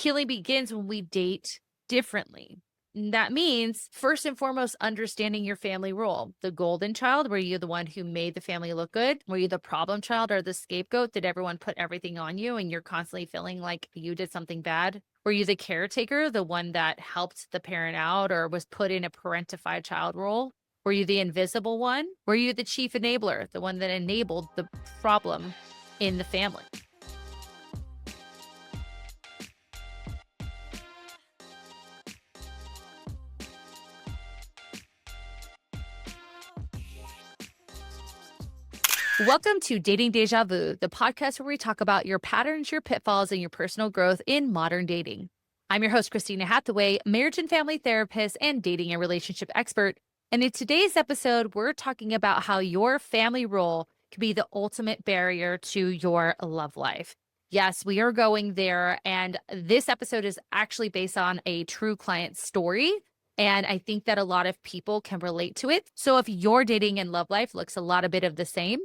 Healing begins when we date differently. That means, first and foremost, understanding your family role. The golden child, were you the one who made the family look good? Were you the problem child or the scapegoat? Did everyone put everything on you and you're constantly feeling like you did something bad? Were you the caretaker, the one that helped the parent out or was put in a parentified child role? Were you the invisible one? Were you the chief enabler, the one that enabled the problem in the family? Welcome to Dating Deja Vu, the podcast where we talk about your patterns, your pitfalls, and your personal growth in modern dating. I'm your host, Christina Hathaway, marriage and family therapist and dating and relationship expert. And in today's episode, we're talking about how your family role can be the ultimate barrier to your love life. Yes, we are going there. And this episode is actually based on a true client story. And I think that a lot of people can relate to it. So if your dating and love life looks a lot of bit of the same,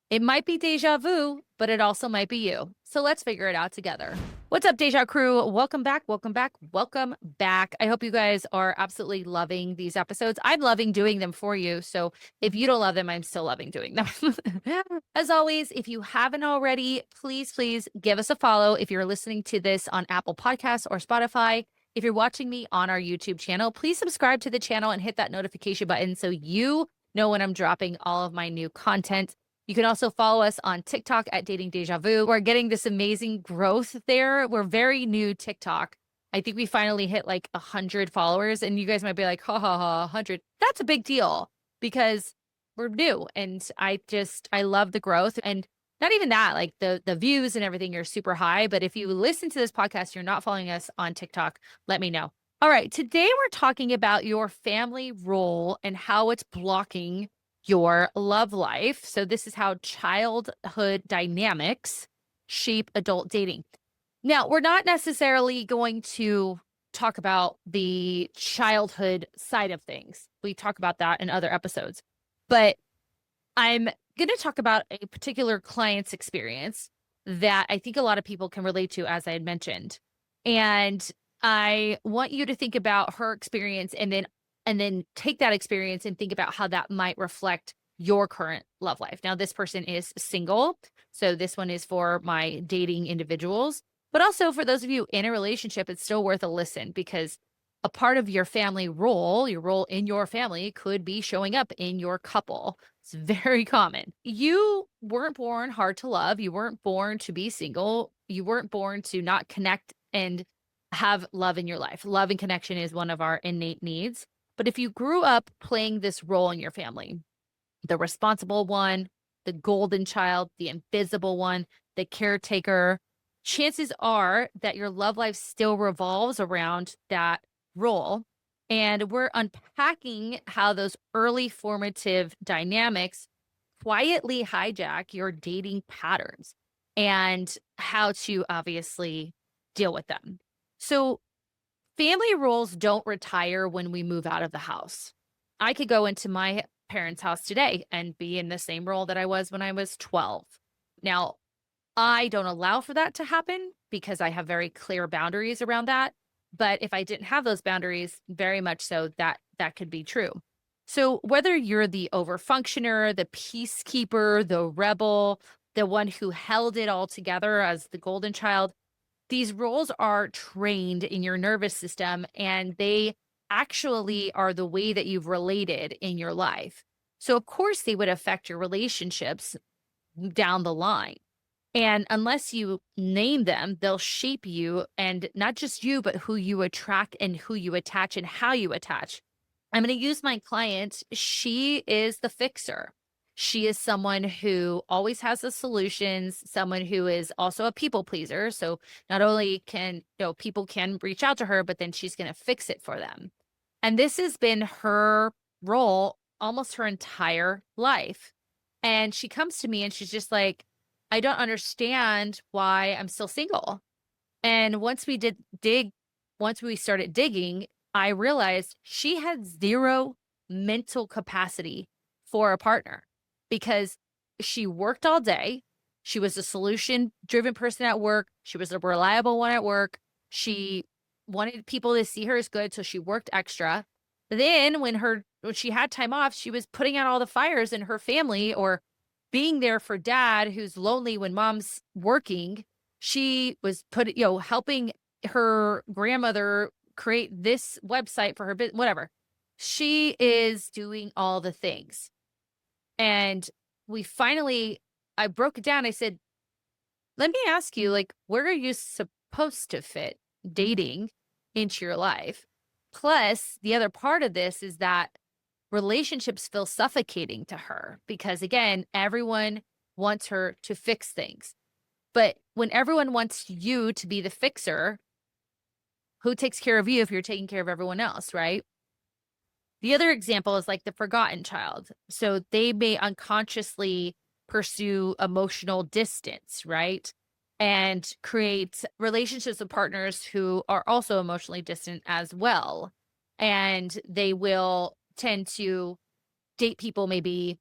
it might be deja vu, but it also might be you. So let's figure it out together. What's up, Deja crew? Welcome back, welcome back, welcome back. I hope you guys are absolutely loving these episodes. I'm loving doing them for you. So if you don't love them, I'm still loving doing them. As always, if you haven't already, please give us a follow if you're listening to this on Apple Podcasts or Spotify. If you're watching me on our YouTube channel, please subscribe to the channel and hit that notification button so you know when I'm dropping all of my new content. You can also follow us on TikTok at Dating Deja Vu. We're getting this amazing growth there. We're very new TikTok. I think we finally hit like 100 followers, and you guys might be like, ha ha ha, 100. That's a big deal because we're new, and I love the growth. And not even that, like the views and everything are super high. But if you listen to this podcast, you're not following us on TikTok, let me know. All right, today we're talking about your family role and how it's blocking your love life. So this is how childhood dynamics shape adult dating. Now, we're not necessarily going to talk about the childhood side of things. We talk about that in other episodes. But I'm going to talk about a particular client's experience that I think a lot of people can relate to, as I had mentioned. And I want you to think about her experience and then take that experience and think about how that might reflect your current love life. Now, this person is single, so this one is for my dating individuals, but also for those of you in a relationship, it's still worth a listen because a part of your family role, your role in your family could be showing up in your couple. It's very common. You weren't born hard to love. You weren't born to be single. You weren't born to not connect and have love in your life. Love and connection is one of our innate needs. But if you grew up playing this role in your family, the responsible one, the golden child, the invisible one, the caretaker, chances are that your love life still revolves around that role. And we're unpacking how those early formative dynamics quietly hijack your dating patterns and how to obviously deal with them. So family roles don't retire when we move out of the house. I could go into my parents' house today and be in the same role that I was when I was 12. Now, I don't allow for that to happen because I have very clear boundaries around that. But if I didn't have those boundaries, very much so that could be true. So whether you're the overfunctioner, the peacekeeper, the rebel, the one who held it all together as the golden child, these roles are trained in your nervous system, and they actually are the way that you've related in your life. So, of course, they would affect your relationships down the line. And unless you name them, they'll shape you, and not just you, but who you attract and who you attach and how you attach. I'm going to use my client. She is the fixer. She is someone who always has the solutions, someone who is also a people pleaser. So not only can, people can reach out to her, but then she's going to fix it for them. And this has been her role almost her entire life. And she comes to me and she's just like, I don't understand why I'm still single. And once we started digging, I realized she had zero mental capacity for a partner because she worked all day. She was a solution-driven person at work. She was a reliable one at work. She wanted people to see her as good, so she worked extra. Then when she had time off, she was putting out all the fires in her family or being there for dad who's lonely when mom's working. She was helping her grandmother create this website for her business, whatever. She is doing all the things. And I broke it down. I said, let me ask you, like, where are you supposed to fit dating into your life? Plus, the other part of this is that relationships feel suffocating to her because, again, everyone wants her to fix things. But when everyone wants you to be the fixer, who takes care of you if you're taking care of everyone else, right? The other example is like the forgotten child. So they may unconsciously pursue emotional distance, right? And create relationships with partners who are also emotionally distant as well. And they will tend to date people maybe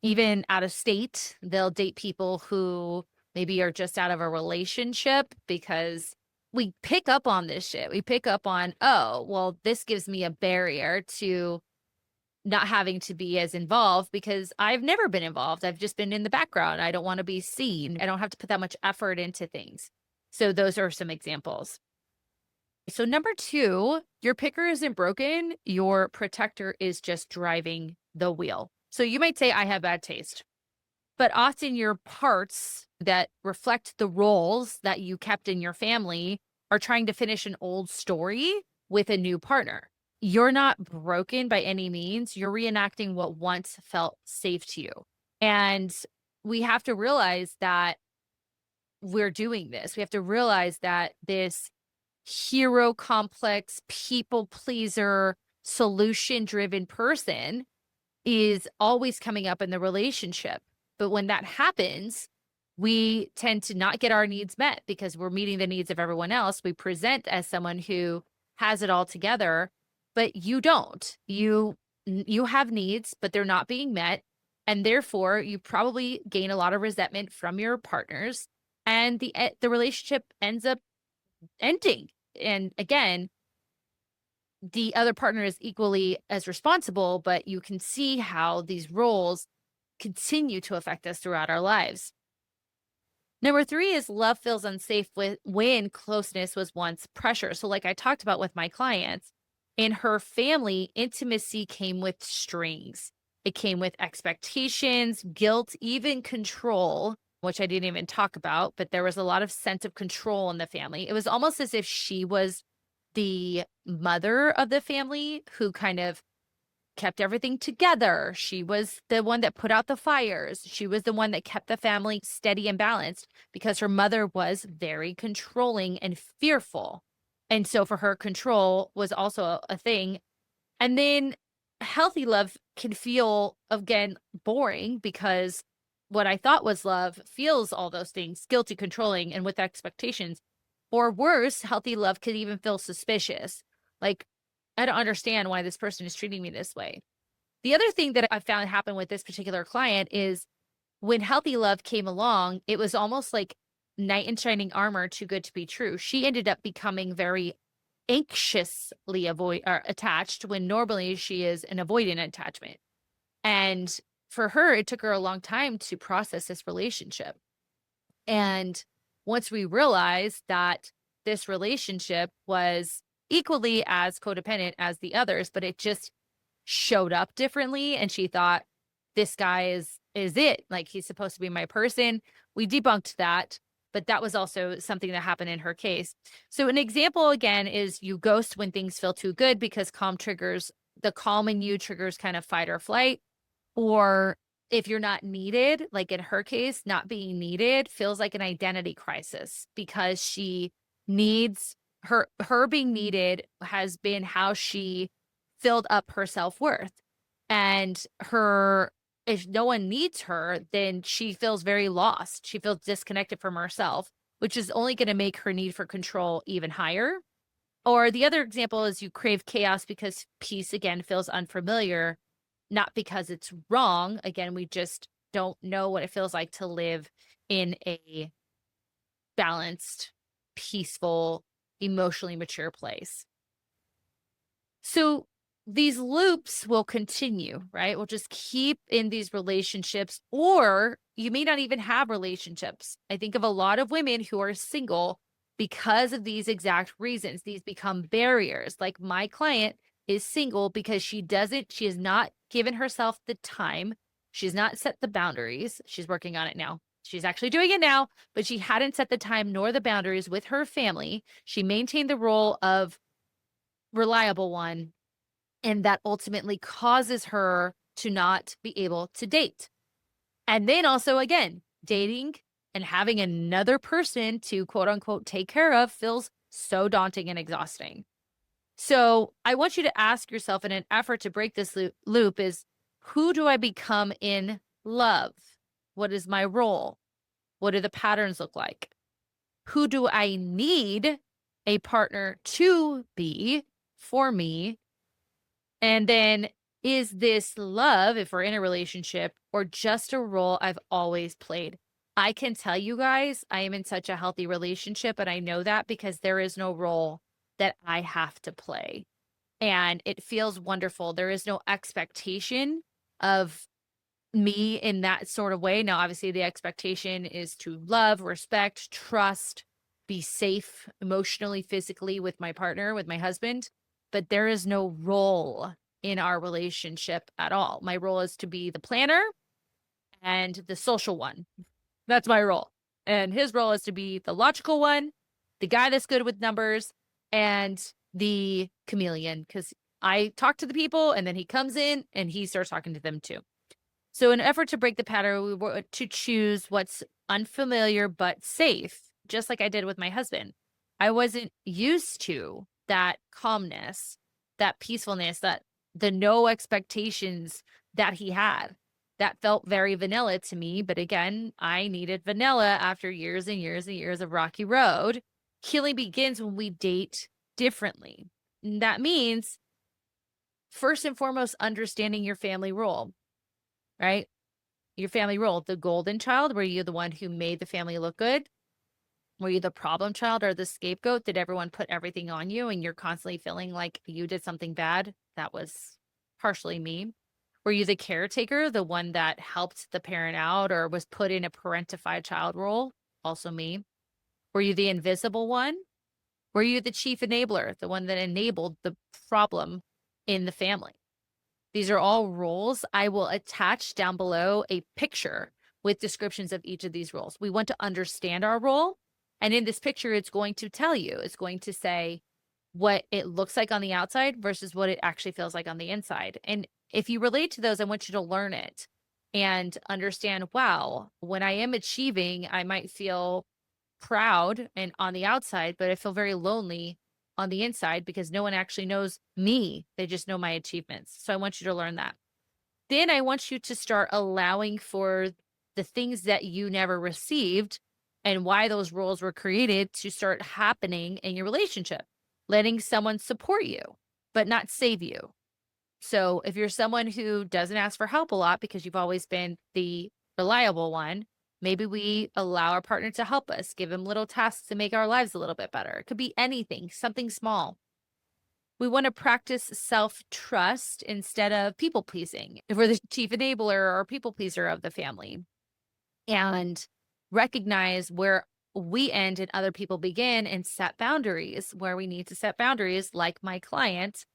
even out of state. They'll date people who maybe are just out of a relationship because we pick up on this shit. We pick up on, oh, well, this gives me a barrier to not having to be as involved because I've never been involved. I've just been in the background. I don't want to be seen. I don't have to put that much effort into things. So those are some examples. So number 2, your picker isn't broken. Your protector is just driving the wheel. So you might say, I have bad taste. But often your parts that reflect the roles that you kept in your family are trying to finish an old story with a new partner. You're not broken by any means. You're reenacting what once felt safe to you. And we have to realize that we're doing this. We have to realize that this hero complex, people pleaser, solution driven person is always coming up in the relationship. But when that happens, we tend to not get our needs met because we're meeting the needs of everyone else. We present as someone who has it all together, but you don't. You have needs, but they're not being met. And therefore, you probably gain a lot of resentment from your partners. And the relationship ends up ending. And again, the other partner is equally as responsible, but you can see how these roles continue to affect us throughout our lives. Number 3 is love feels unsafe when closeness was once pressure. So like I talked about with my clients, in her family, intimacy came with strings. It came with expectations, guilt, even control, which I didn't even talk about, but there was a lot of sense of control in the family. It was almost as if she was the mother of the family who kind of kept everything together. She was the one that put out the fires. She was the one that kept the family steady and balanced because her mother was very controlling and fearful. And so for her, control was also a thing. And then healthy love can feel, again, boring because what I thought was love feels all those things, guilty, controlling, and with expectations. Or worse, healthy love could even feel suspicious. Like, I don't understand why this person is treating me this way. The other thing that I found happened with this particular client is when healthy love came along, it was almost like knight in shining armor, too good to be true. She ended up becoming very anxiously attached when normally she is an avoidant attachment. And for her, it took her a long time to process this relationship. And once we realized that this relationship was equally as codependent as the others, but it just showed up differently, and she thought, this guy is it. Like, he's supposed to be my person. We debunked that, but that was also something that happened in her case. So an example, again, is you ghost when things feel too good because the calm in you triggers kind of fight or flight. Or if you're not needed, like in her case, not being needed feels like an identity crisis because she needs her being needed has been how she filled up her self-worth. And if no one needs her, then she feels very lost. She feels disconnected from herself, which is only going to make her need for control even higher. Or the other example is you crave chaos because peace, again, feels unfamiliar, not because it's wrong. Again, we just don't know what it feels like to live in a balanced, peaceful emotionally mature place. So these loops will continue, right? We'll just keep in these relationships, or you may not even have relationships. I think of a lot of women who are single because of these exact reasons. These become barriers. Like my client is single because she has not given herself the time. She's not set the boundaries. She's working on it now. She's actually doing it now, but she hadn't set the time nor the boundaries with her family. She maintained the role of reliable one, and that ultimately causes her to not be able to date. And then also, again, dating and having another person to quote unquote take care of feels so daunting and exhausting. So I want you to ask yourself, in an effort to break this loop, is who do I become in love? What is my role? What do the patterns look like? Who do I need a partner to be for me? And then, is this love, if we're in a relationship, or just a role I've always played? I can tell you guys, I am in such a healthy relationship, and I know that because there is no role that I have to play. And it feels wonderful. There is no expectation of me in that sort of way. Now, obviously, the expectation is to love, respect, trust, be safe emotionally, physically with my partner, with my husband. But there is no role in our relationship at all. My role is to be the planner and the social one. That's my role. And his role is to be the logical one, the guy that's good with numbers, and the chameleon, because I talk to the people and then he comes in and he starts talking to them too. So in an effort to break the pattern, we were to choose what's unfamiliar but safe, just like I did with my husband. I wasn't used to that calmness, that peacefulness, that the no expectations that he had. That felt very vanilla to me. But again, I needed vanilla after years and years and years of rocky road. Healing begins when we date differently. And that means, first and foremost, understanding your family role, right? Your family role, the golden child, were you the one who made the family look good? Were you the problem child or the scapegoat? Did everyone put everything on you and you're constantly feeling like you did something bad? That was partially me. Were you the caretaker, the one that helped the parent out or was put in a parentified child role? Also me. Were you the invisible one? Were you the chief enabler, the one that enabled the problem in the family? These are all roles. I will attach down below a picture with descriptions of each of these roles. We want to understand our role. And in this picture, it's going to tell you, it's going to say what it looks like on the outside versus what it actually feels like on the inside. And if you relate to those, I want you to learn it and understand, wow, when I am achieving, I might feel proud and on the outside, but I feel very lonely on the inside because no one actually knows me. They just know my achievements. So I want you to learn that. Then I want you to start allowing for the things that you never received and why those roles were created to start happening in your relationship. Letting someone support you, but not save you. So if you're someone who doesn't ask for help a lot because you've always been the reliable one, maybe we allow our partner to help us, give them little tasks to make our lives a little bit better. It could be anything, something small. We want to practice self-trust instead of people-pleasing. If we're the chief enabler or people-pleaser of the family, and recognize where we end and other people begin and set boundaries where we need to set boundaries, like my client,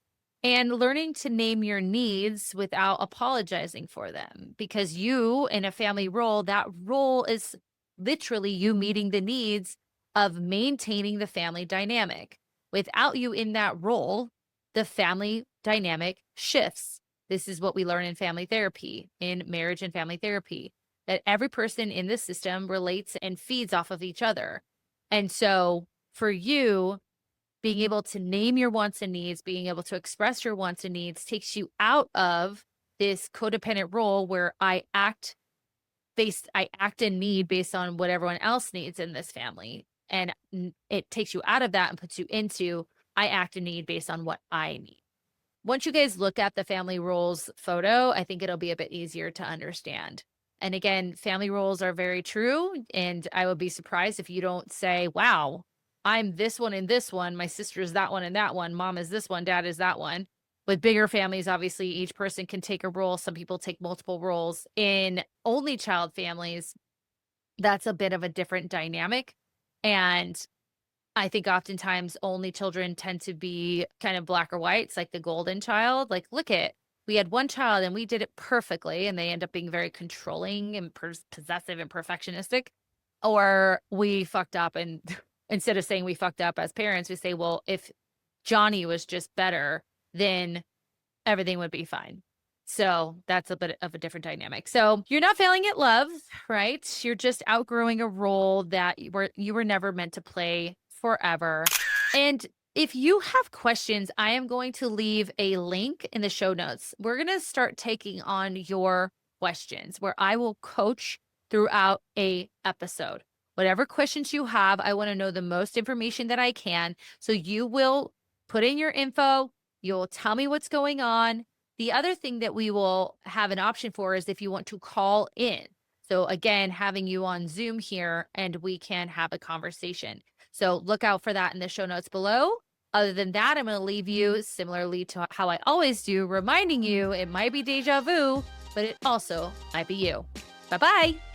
and learning to name your needs without apologizing for them. Because you, in a family role, that role is literally you meeting the needs of maintaining the family dynamic. Without you in that role, the family dynamic shifts. This is what we learn in family therapy, in marriage and family therapy, that every person in this system relates and feeds off of each other. And so for you, being able to name your wants and needs, being able to express your wants and needs takes you out of this codependent role where I act and need based on what everyone else needs in this family. And it takes you out of that and puts you into I act and need based on what I need. Once you guys look at the family roles photo, I think it'll be a bit easier to understand. And again, family roles are very true. And I would be surprised if you don't say, wow, I'm this one and this one. My sister is that one and that one. Mom is this one. Dad is that one. With bigger families, obviously, each person can take a role. Some people take multiple roles. In only child families, that's a bit of a different dynamic. And I think oftentimes only children tend to be kind of black or white. It's like the golden child. Like, look at, we had one child and we did it perfectly, and they end up being very controlling and possessive and perfectionistic. Or we fucked up, and instead of saying we fucked up as parents, we say, well, if Johnny was just better, then everything would be fine. So that's a bit of a different dynamic. So you're not failing at love, right? You're just outgrowing a role that you were never meant to play forever. And if you have questions, I am going to leave a link in the show notes. We're going to start taking on your questions where I will coach throughout a episode. Whatever questions you have, I want to know the most information that I can. So you will put in your info. You'll tell me what's going on. The other thing that we will have an option for is if you want to call in. So again, having you on Zoom here and we can have a conversation. So look out for that in the show notes below. Other than that, I'm going to leave you similarly to how I always do, reminding you it might be deja vu, but it also might be you. Bye-bye.